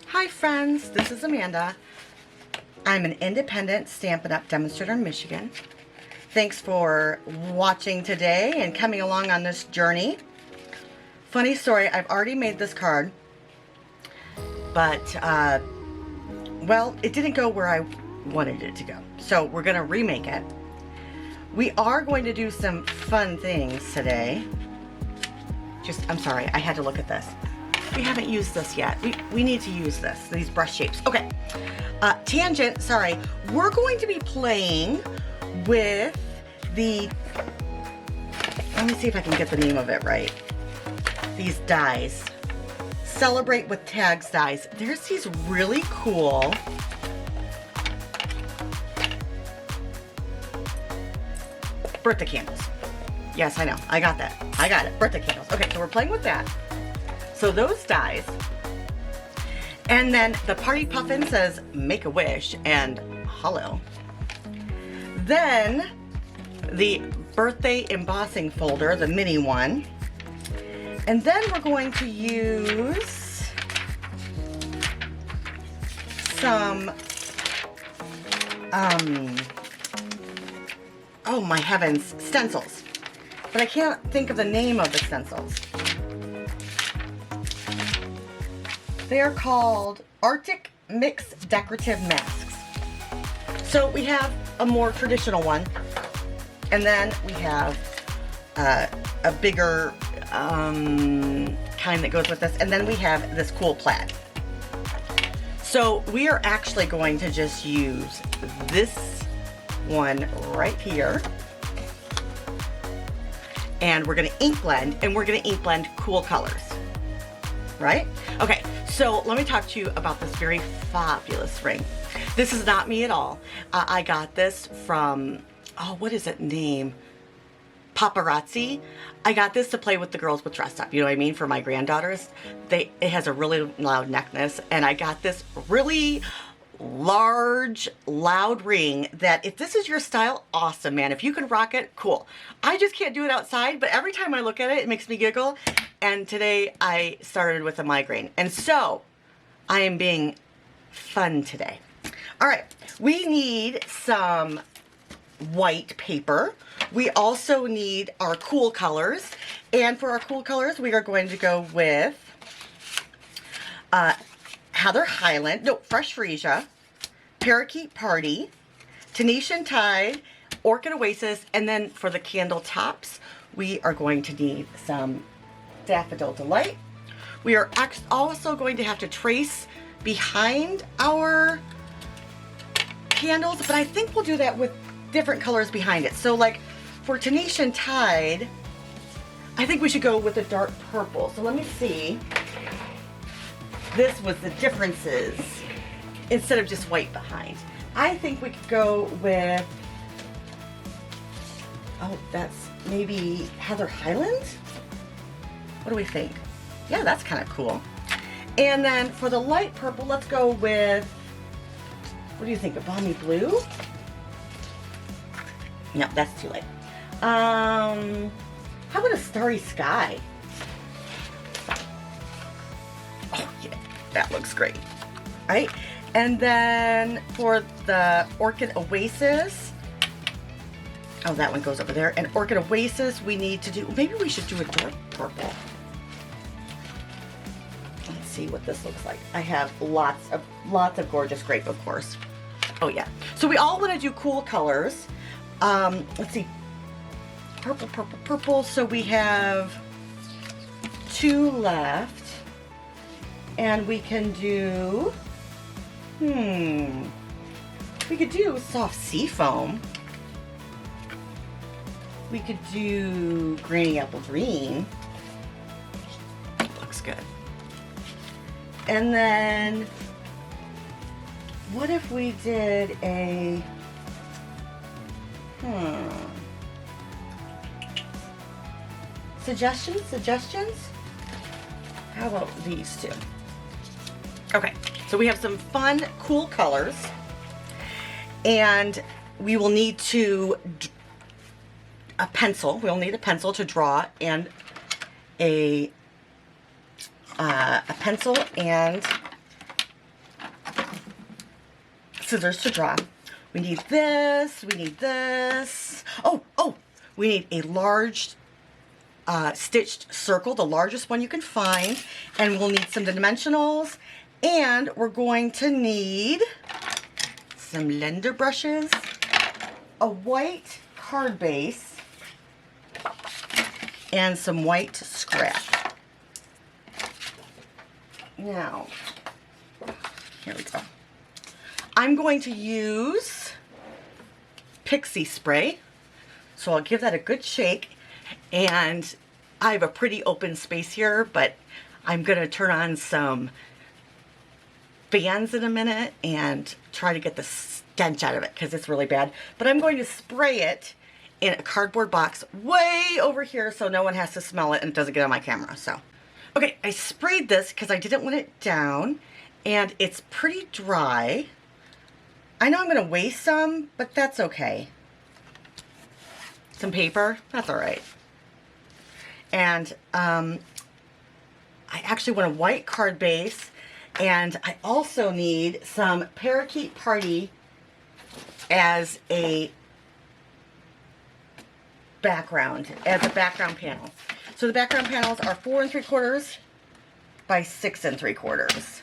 Hi friends, this is Amanda. I'm an independent Stampin' Up! Demonstrator in Michigan. Thanks for watching today and coming along on this journey. Funny story, I've already made this card, but, well, it didn't go where I wanted it to go. So we're going to remake it. We are going to do some fun things today. I'm sorry, I had to look at this. We haven't used this yet. We need to use this, these brush shapes. Okay, tangent, sorry. We're going to be playing with the, let me see if I can get the name of it right. These dies. Celebrate with Tags dies. There's these really cool birthday candles. Yes, I know. I got that. I got it. Birthday candles. Okay, so we're playing with that. So those dies. And then the party puffin says, make a wish and hello. Then the birthday embossing folder, the mini one. And then we're going to use some, oh my heavens, stencils. But I can't think of the name of the stencils. They are called Artistic Mix Decorative Masks. So we have a more traditional one, and then we have a bigger kind that goes with this, and then we have this cool plaid. So we are actually going to just use this one right here, and we're going to ink blend, and we're going to ink blend cool colors, right? Okay, so let me talk to you about this very fabulous ring. This is not me at all. I got this from, oh, what is it name? Paparazzi. I got this to play with the girls with dressed up, you know what I mean, for my granddaughters. It has a really loud necklace, and I got this really large, loud ring that if this is your style, awesome, man. If you can rock it, cool. I just can't do it outside, but every time I look at it, it makes me giggle. And today I started with a migraine. And so I am being fun today. All right, we need some white paper. We also need our cool colors. And for our cool colors, we are going to go with Heather Highland, no, Fresh Freesia, Parakeet Party, Tenetian Tide, Orchid Oasis, and then for the candle tops, we are going to need some Daffodil Delight. We are also going to have to trace behind our candles, but I think we'll do that with different colors behind it. So like for Tenetian Tide, I think we should go with a dark purple. So let me see. This was the differences instead of just white behind. I think we could go with, oh, that's maybe Heather Highland? What do we think? Yeah, that's kind of cool. And then for the light purple, let's go with, what do you think, a balmy blue? No, that's too light. How about a starry sky? Oh, yeah, that looks great, right? And then for the Orchid Oasis, oh, that one goes over there. And Orchid Oasis, we need to do, maybe we should do a dark purple. Let's see what this looks like. I have lots of gorgeous grape, of course. Oh yeah. So we all want to do cool colors. Let's see. Purple, purple, purple. So we have 2 left. And we can do, we could do soft sea foam. We could do Granny Apple Green. Looks good. And then, what if we did a, suggestions? How about these two? Okay, so we have some fun, cool colors, and we will need a pencil. We'll need a pencil to draw, and a a pencil and scissors to draw. We need this, we need this. Oh, we need a large stitched circle, the largest one you can find, and we'll need some dimensionals, and we're going to need some blender brushes, a white card base, and some white scrap. Now, here we go. I'm going to use pixie spray, so I'll give that a good shake. And I have a pretty open space here, but I'm going to turn on some fans in a minute and try to get the stench out of it because it's really bad. But I'm going to spray it in a cardboard box way over here so no one has to smell it and it doesn't get on my camera. So, okay, I sprayed this because I didn't want it down, and it's pretty dry. I know I'm going to waste some, but that's okay. Some paper, that's all right. And I actually want a white card base, and I also need some Parakeet Party as a background panel. So the background panels are 4 3/4 by 6 3/4.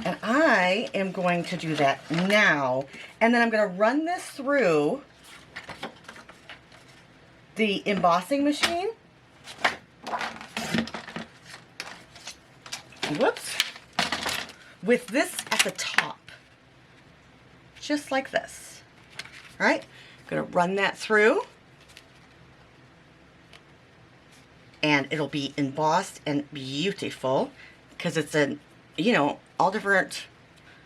And I am going to do that now, and then I'm going to run this through the embossing machine. Whoops. With this at the top. Just like this. All right? I'm going to run that through. And it'll be embossed and beautiful because it's a, you know, all different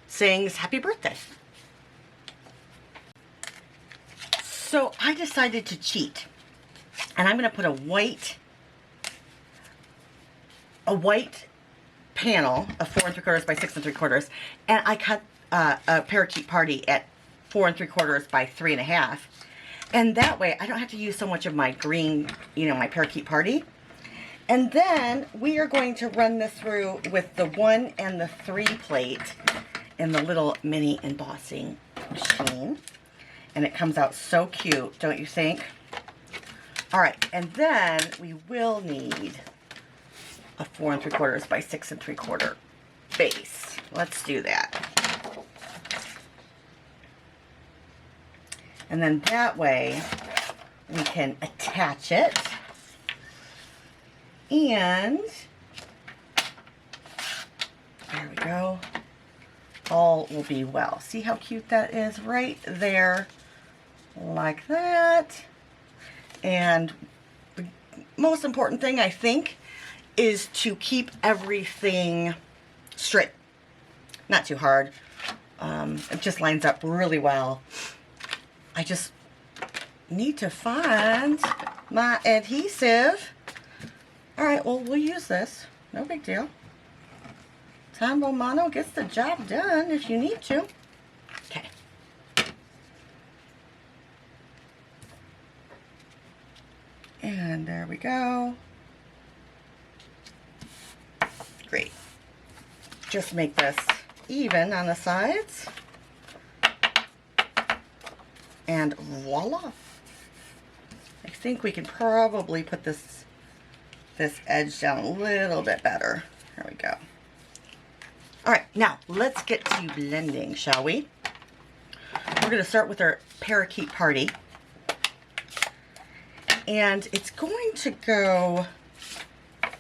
sayings happy birthday. So I decided to cheat. And I'm going to put a white panel of 4 3/4 by 6 3/4, and I cut a Parakeet Party at 4 3/4 by 3.5, and that way I don't have to use so much of my green, you know, my Parakeet Party. And then we are going to run this through with the 1 and the 3 plate in the little mini embossing machine, and it comes out so cute, don't you think? All right, and then we will need a 4 3/4 by 6 3/4 base. Let's do that. And then that way we can attach it, and there we go. All will be well. See how cute that is right there, like that. And the most important thing, I think, is to keep everything straight. Not too hard. It just lines up really well. I just need to find my adhesive. All right, well, we'll use this. No big deal. Tombow Mono gets the job done if you need to. Okay. And there we go. Great. Just make this even on the sides. And voila. I think we can probably put this edge down a little bit better. There we go. All right, now let's get to blending, shall we? We're going to start with our Parakeet Party. And it's going to go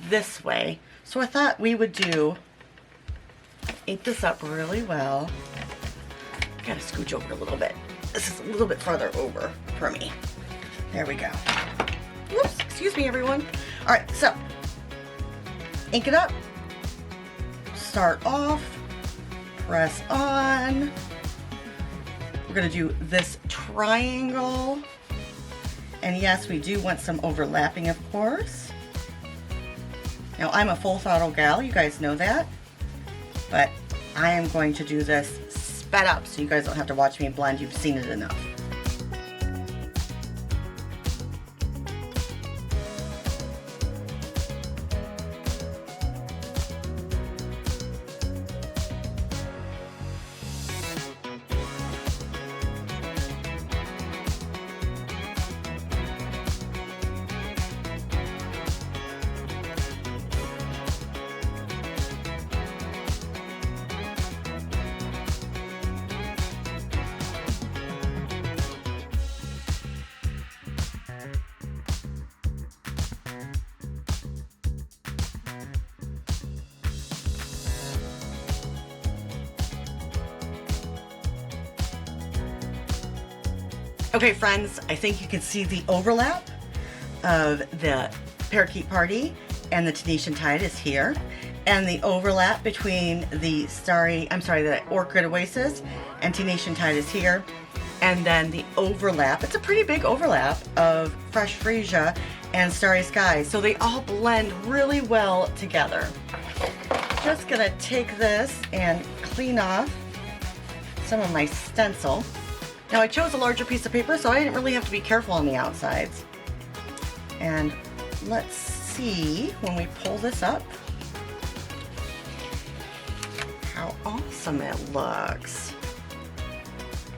this way. So I thought we would ink this up really well. I gotta scooch over a little bit. This is a little bit farther over for me. There we go. Whoops, excuse me everyone. All right, so ink it up. Start off, press on. We're gonna do this triangle. And yes, we do want some overlapping, of course. Now, I'm a full throttle gal, you guys know that. But I am going to do this sped up so you guys don't have to watch me blend. You've seen it enough. Okay, friends, I think you can see the overlap of the Parakeet Party and the Tunisian Tide is here. And the overlap between the the Orchid Oasis and Tunisian Tide is here. And then the overlap, it's a pretty big overlap of Fresh Freesia and Starry Skies. So they all blend really well together. Just gonna take this and clean off some of my stencil. Now I chose a larger piece of paper, so I didn't really have to be careful on the outsides. And let's see when we pull this up how awesome it looks.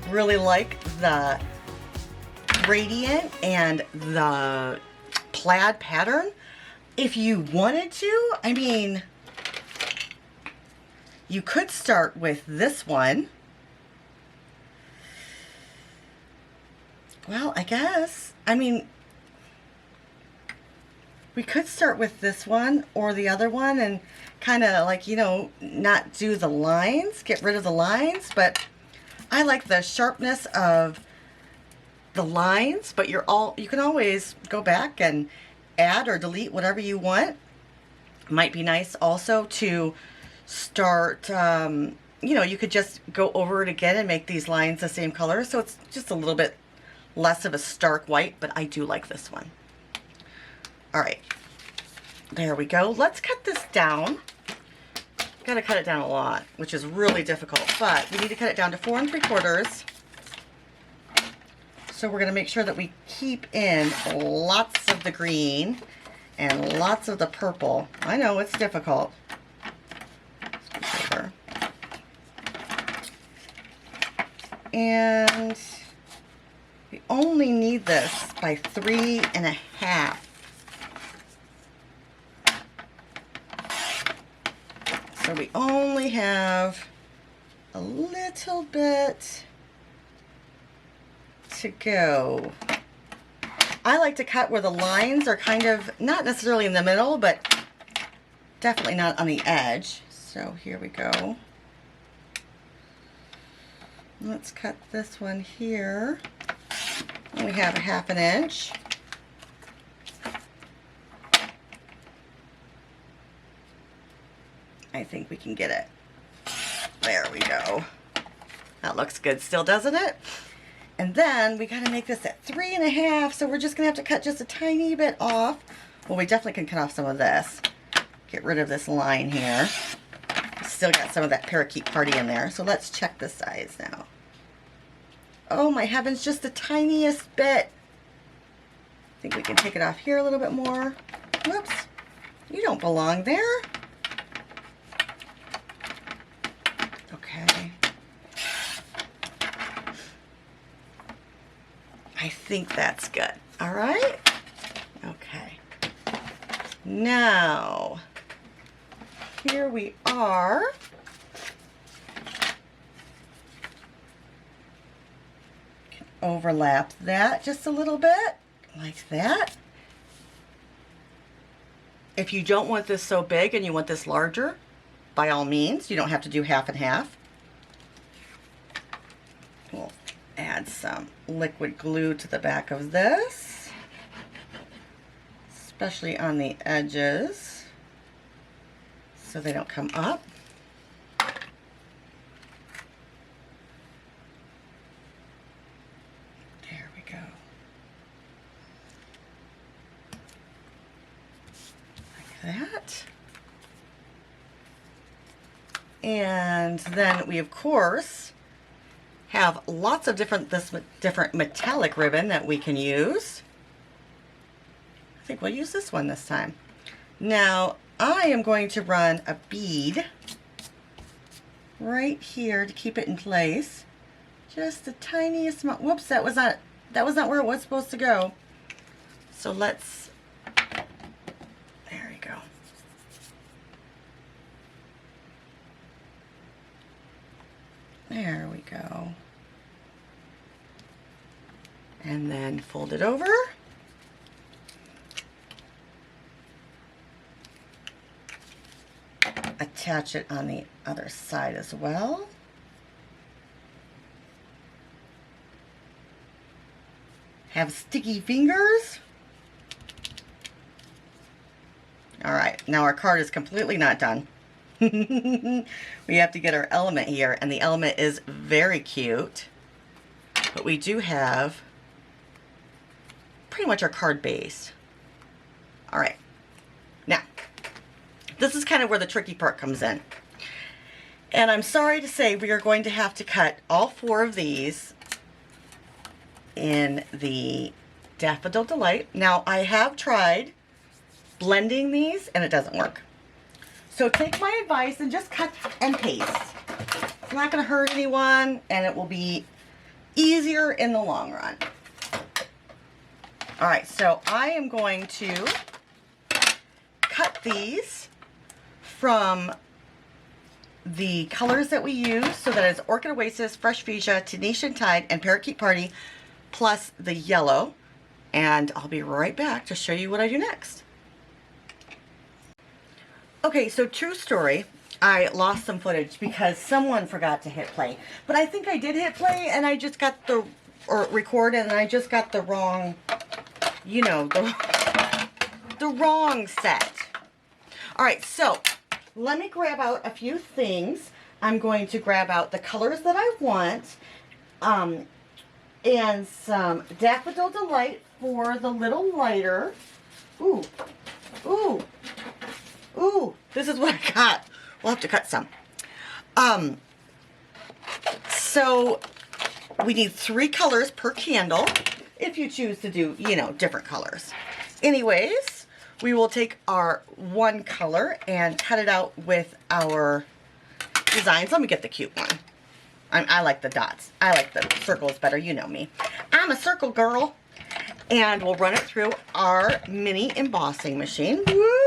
Really like the gradient and the plaid pattern. If you wanted to, I mean, you could start with this one. Well, I guess, I mean, we could start with this one or the other one and kind of like, you know, not do the lines, get rid of the lines, but I like the sharpness of the lines, but you can always go back and add or delete whatever you want. Might be nice also to start, you know, you could just go over it again and make these lines the same color, so it's just a little bit less of a stark white, but I do like this one. All right, there we go. Let's cut this down. Gotta cut it down a lot, which is really difficult, but we need to cut it down to 4 3/4. So we're gonna make sure that we keep in lots of the green and lots of the purple. I know it's difficult. And we only need this by 3 1/2. So we only have a little bit to go. I like to cut where the lines are kind of not necessarily in the middle, but definitely not on the edge. So here we go. Let's cut this one here. And we have a 1/2 inch. I think we can get it. There we go. That looks good still, doesn't it? And then we gotta make this at 3 1/2, so we're just gonna have to cut just a tiny bit off. Well, we definitely can cut off some of this. Get rid of this line here. Still got some of that Parakeet Party in there, so let's check the size now. Oh my heavens, just the tiniest bit. I think we can take it off here a little bit more. Whoops, you don't belong there. Okay. I think that's good. All right. Okay. Now, here we are. Can overlap that just a little bit, like that. If you don't want this so big and you want this larger, by all means, you don't have to do 1/2 1/2. We'll add some liquid glue to the back of this, especially on the edges, so they don't come up. There we go. Like that. And then we, of course, have lots of different metallic ribbon that we can use. I think we'll use this one this time. Now, I am going to run a bead right here to keep it in place. Just the tiniest amount. Whoops, that was not where it was supposed to go. So let's, there we go. There we go. And then fold it over. Attach it on the other side as well. have sticky fingers. All right, now our card is completely not done. We have to get our element here, and the element is very cute. But we do have pretty much our card base. All right, now, this is kind of where the tricky part comes in. And I'm sorry to say we are going to have to cut all 4 of these in the Daffodil Delight. Now, I have tried blending these and it doesn't work. So take my advice and just cut and paste. It's not going to hurt anyone, and it will be easier in the long run. All right, so I am going to cut these from the colors that we use. So that is Orchid Oasis, Fresh Fuchsia, Tunisian Tide, and Parakeet Party, plus the yellow. And I'll be right back to show you what I do next. Okay, so true story, I lost some footage because someone forgot to hit play. But I think I did hit play, and I just got the, or record, and I just got the wrong, you know, the wrong set. All right, so let me grab out a few things. I'm going to grab out the colors that I want, and some Daffodil Delight for the little lighter. Ooh, ooh. Ooh, this is what I got. We'll have to cut some. So we need 3 colors per candle if you choose to do, you know, different colors. Anyways, we will take our 1 color and cut it out with our designs. Let me get the cute one. I like the dots. I like the circles better. You know me. I'm a circle girl. And we'll run it through our mini embossing machine. Woo!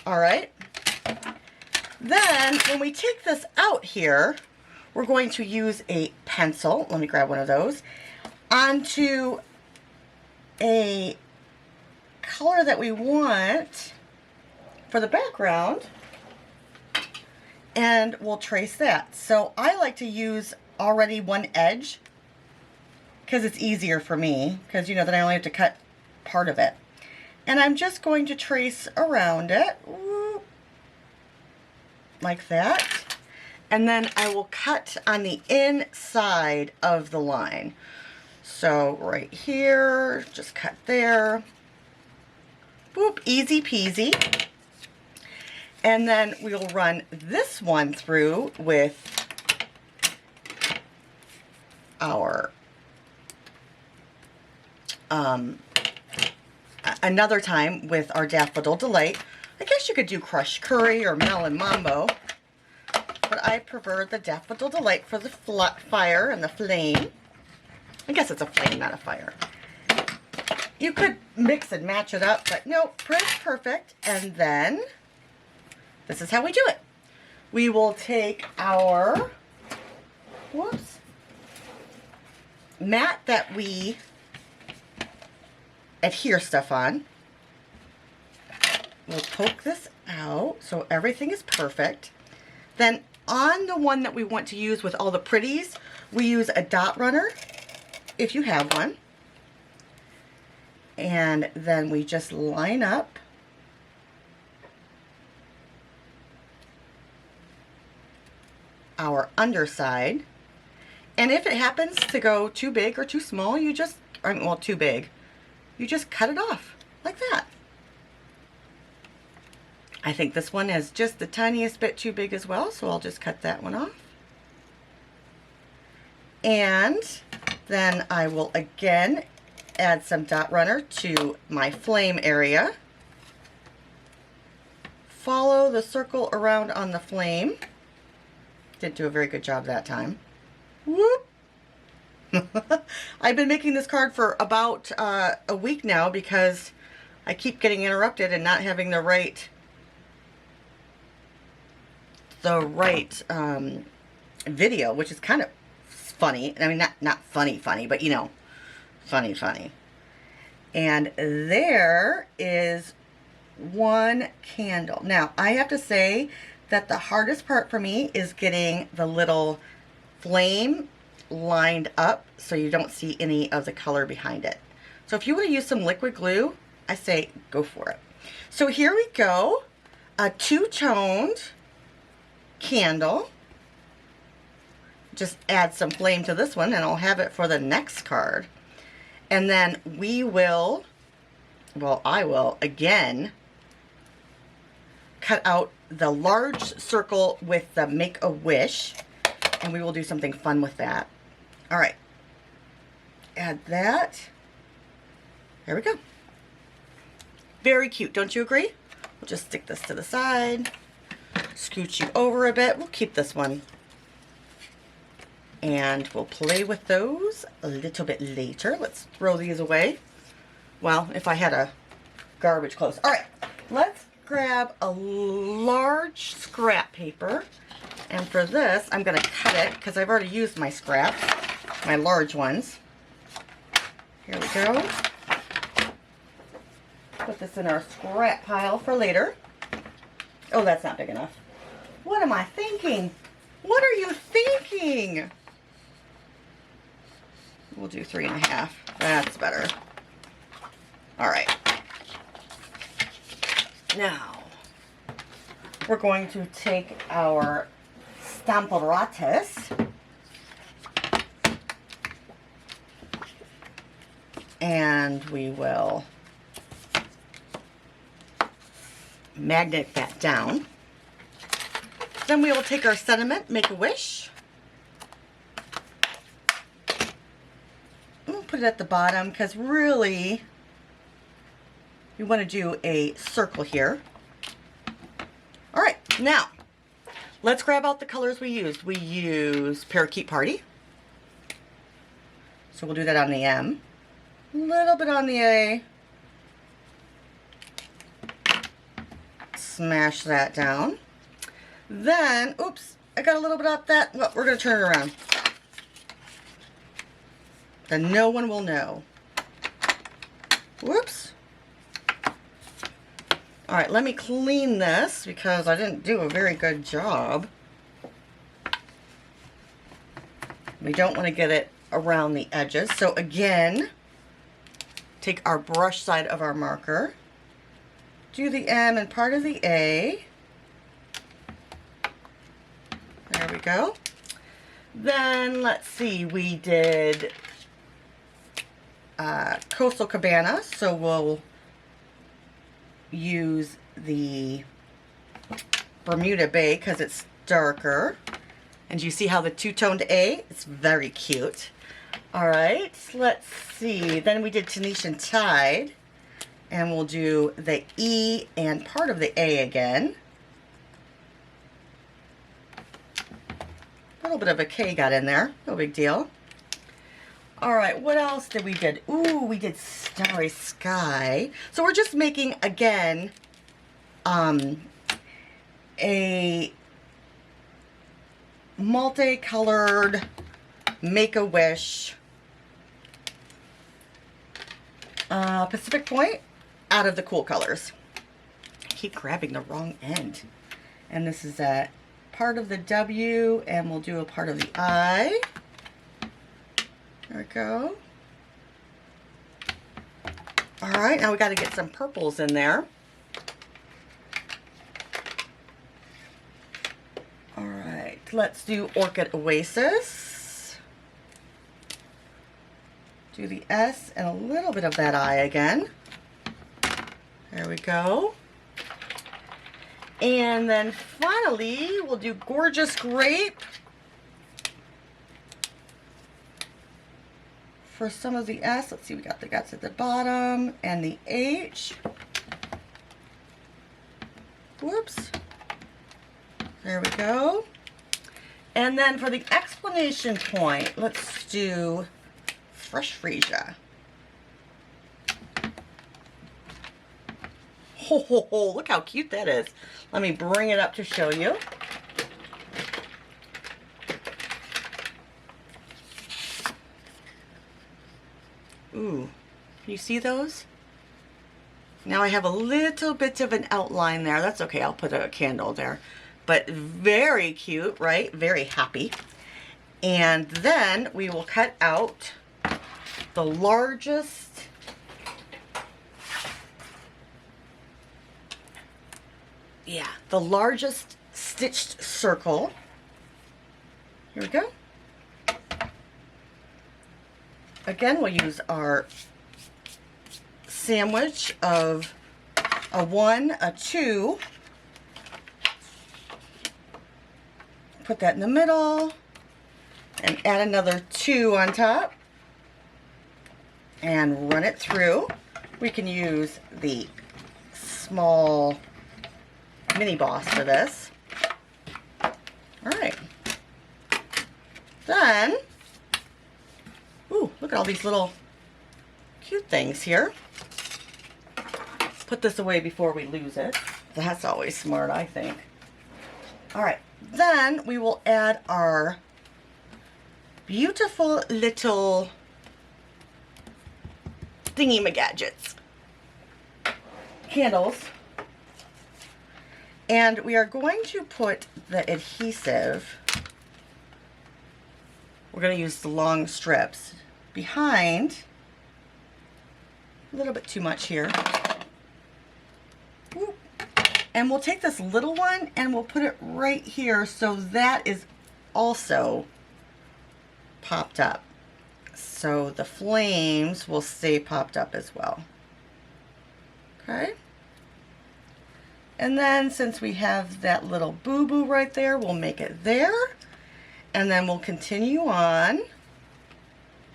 All right, then when we take this out here, we're going to use a pencil, let me grab one of those, onto a color that we want for the background, and we'll trace that. So I like to use already one edge because it's easier for me, because you know then I only have to cut part of it. And I'm just going to trace around it, like that. And then I will cut on the inside of the line. So right here, just cut there. Boop, easy peasy. And then we'll run this one through with our another time with our Daffodil Delight. I guess you could do Crushed Curry or Melon Mambo, but I prefer the Daffodil Delight for the fire and the flame. I guess it's a flame, not a fire. You could mix and match it up, but no, pretty perfect. And then, this is how we do it. We will take our, whoops, mat that we adhere stuff on. We'll poke this out so everything is perfect. Then on the one that we want to use with all the pretties, we use a dot runner, if you have one. And then we just line up our underside. And if it happens to go too big or too small, you just, well, too big, you just cut it off like that. I think this one is just the tiniest bit too big as well, so I'll just cut that one off. And then I will again add some dot runner to my flame area. Follow the circle around on the flame. Didn't do a very good job that time. Whoop! I've been making this card for about a week now because I keep getting interrupted and not having the right video, which is kind of funny. I mean, not funny, but you know, funny. And there is one candle. Now, I have to say that the hardest part for me is getting the little flame lined up so you don't see any of the color behind it. So if you want to use some liquid glue, I say go for it. So here we go, a two-toned candle. Just add some flame to this one and I'll have it for the next card. And then we will, well, I will again cut out the large circle with the Make-A-Wish, and we will do something fun with that. All right, add that. There we go. Very cute, don't you agree? We'll just stick this to the side, scooch you over a bit. We'll keep this one. And we'll play with those a little bit later. Let's throw these away. Well, if I had a garbage close. All right, let's grab a large scrap paper. And for this, I'm going to cut it because I've already used my scraps, my large ones. Here we go. Put this in our scrap pile for later. Oh, that's not big enough. What am I thinking? What are you thinking? We'll do 3.5. That's better. All right. Now, we're going to take our Stampin' and we will magnet that down. Then we will take our sentiment, Make-A-Wish. We'll put it at the bottom because really you want to do a circle here. All right, now let's grab out the colors we used. We used Parakeet Party. So we'll do that on the M. A little bit on the A. Smash that down. Then, oops, I got a little bit off that. Well, we're going to turn it around. Then no one will know. Whoops. All right, let me clean this because I didn't do a very good job. We don't want to get it around the edges. So again, take our brush side of our marker, do the M and part of the A. There we go. Then let's see, we did Coastal Cabana, so we'll use the Bermuda Bay because it's darker. And you see how the two-toned A? It's very cute. All right, let's see. Then we did Tunisian Tide, and we'll do the E and part of the A again. A little bit of a K got in there, no big deal. All right, what else did we did? Ooh, we did Starry Sky. So we're just making, again, a multicolored Make-A-Wish Pacific Point out of the cool colors. I keep grabbing the wrong end. And this is a part of the W, and we'll do a part of the I. There we go. All right, now we got to get some purples in there. All right, let's do Orchid Oasis. Do the S and a little bit of that I again. There we go. And then finally, we'll do Gorgeous Grape. For some of the S, let's see, we got the guts at the bottom and the H. Whoops. There we go. And then for the explanation point, let's do Fresh Freesia. Ho, ho, ho, look how cute that is. Let me bring it up to show you. Ooh, can you see those? Now I have a little bit of an outline there. That's okay, I'll put a candle there. But very cute, right? Very happy. And then we will cut out the largest stitched circle. Here we go. Again, we'll use our sandwich of a 1, a 2. Put that in the middle and add another 2 on top and run it through. We can use the small mini boss for this. All right. Then, ooh, look at all these little cute things here. Put this away before we lose it. That's always smart, I think. All right. Then we will add our beautiful little thingy-magadgets, candles. And we are going to put the adhesive, we're going to use the long strips, behind, a little bit too much here. Whoop. And we'll take this little one and we'll put it right here so that is also popped up. So the flames will stay popped up as well. Okay. And then since we have that little boo-boo right there, we'll make it there. And then we'll continue on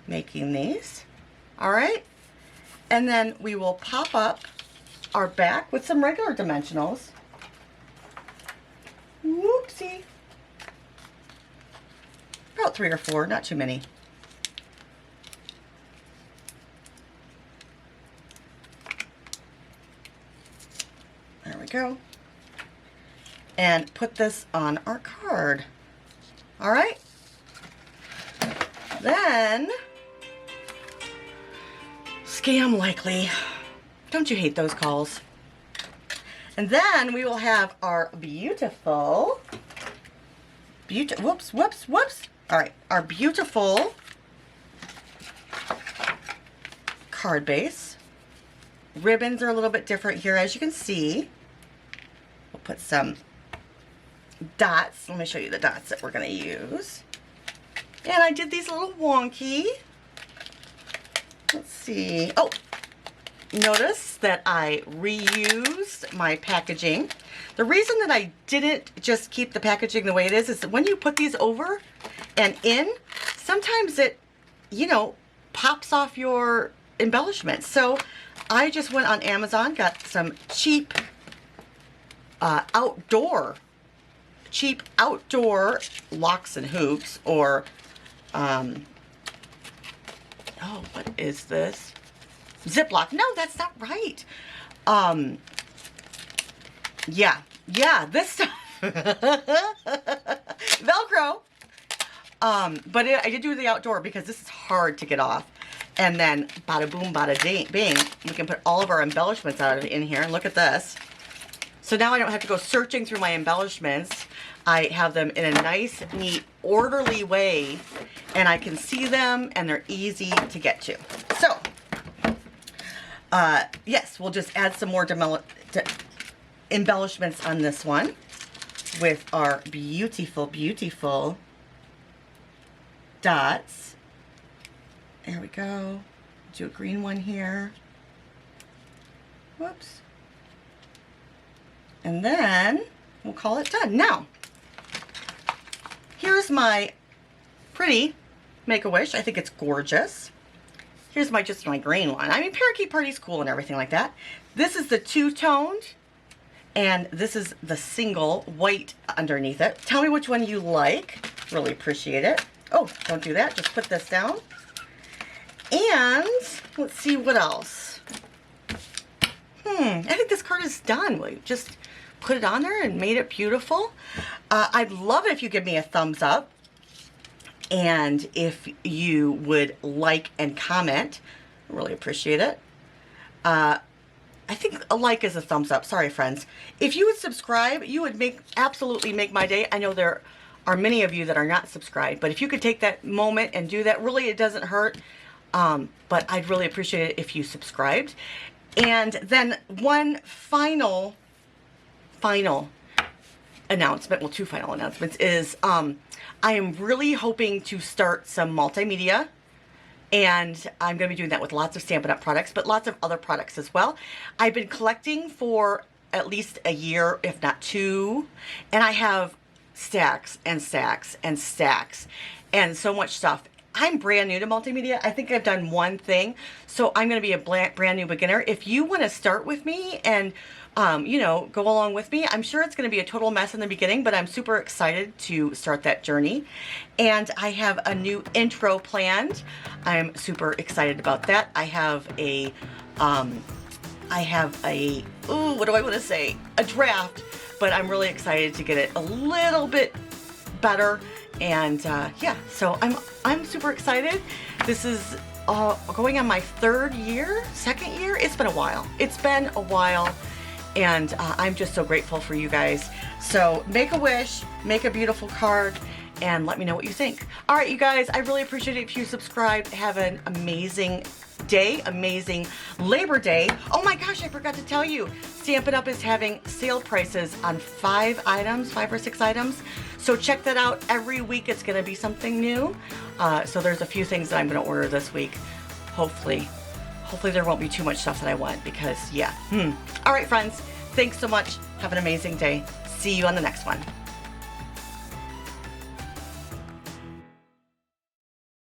making these. All right. And then we will pop up our back with some regular dimensionals. Whoopsie. About 3 or 4, not too many. There we go. And put this on our card. All right. Then, scam likely. Don't you hate those calls? And then we will have our beautiful, whoops. All right, our beautiful card base. Ribbons are a little bit different here, as you can see. We'll put some dots. Let me show you the dots that we're going to use. And I did these a little wonky. Let's see. Oh, notice that I reused my packaging. The reason that I didn't just keep the packaging the way it is that when you put these over and in, sometimes it, you know, pops off your embellishments. So I just went on Amazon, got some cheap outdoor locks and hoops, or oh, what is this? Ziploc. No, that's not right. Yeah, this stuff. Velcro. But I did do the outdoor because this is hard to get off. And then bada boom, bada bing, we can put all of our embellishments out in here. And look at this. So now I don't have to go searching through my embellishments. I have them in a nice, neat, orderly way, and I can see them, and they're easy to get to. So, yes, we'll just add some more embellishments on this one with our beautiful, beautiful dots. There we go. Do a green one here. Whoops. And then we'll call it done. Now, here's my pretty Make-A-Wish. I think it's gorgeous. Here's just my green one. I mean, Parakeet Party's cool and everything like that. This is the two-toned, and this is the single white underneath it. Tell me which one you like. Really appreciate it. Oh, don't do that. Just put this down. And let's see what else. I think this card is done. We just put it on there and made it beautiful. I'd love it if you give me a thumbs up. And if you would like and comment, really appreciate it. I think a like is a thumbs up. Sorry, friends. If you would subscribe, you would absolutely make my day. I know there are many of you that are not subscribed. But if you could take that moment and do that, really, it doesn't hurt. But I'd really appreciate it if you subscribed. And then one final announcement, well, two final announcements, is I am really hoping to start some multimedia. And I'm going to be doing that with lots of Stampin' Up! Products, but lots of other products as well. I've been collecting for at least a year, if not two, and I have stacks and stacks and stacks and so much stuff. I'm brand new to multimedia. I think I've done one thing, so I'm going to be a brand new beginner. If you want to start with me and you know, go along with me. I'm sure it's going to be a total mess in the beginning, but I'm super excited to start that journey. And I have a new intro planned. I'm super excited about that. I have a, ooh, what do I want to say? A draft, but I'm really excited to get it a little bit better. And yeah, so I'm super excited. This is going on my second year. It's been a while. It's been a while. And I'm just so grateful for you guys. So make a wish, make a beautiful card, and let me know what you think. All right, you guys, I really appreciate it if you subscribe. Have an amazing day, amazing Labor Day. Oh my gosh, I forgot to tell you, Stampin' Up! Is having sale prices on 5 or 6 items. So check that out. Every week it's gonna be something new. So there's a few things that I'm gonna order this week. Hopefully there won't be too much stuff that I want because, yeah. All right, friends, thanks so much. Have an amazing day. See you on the next one.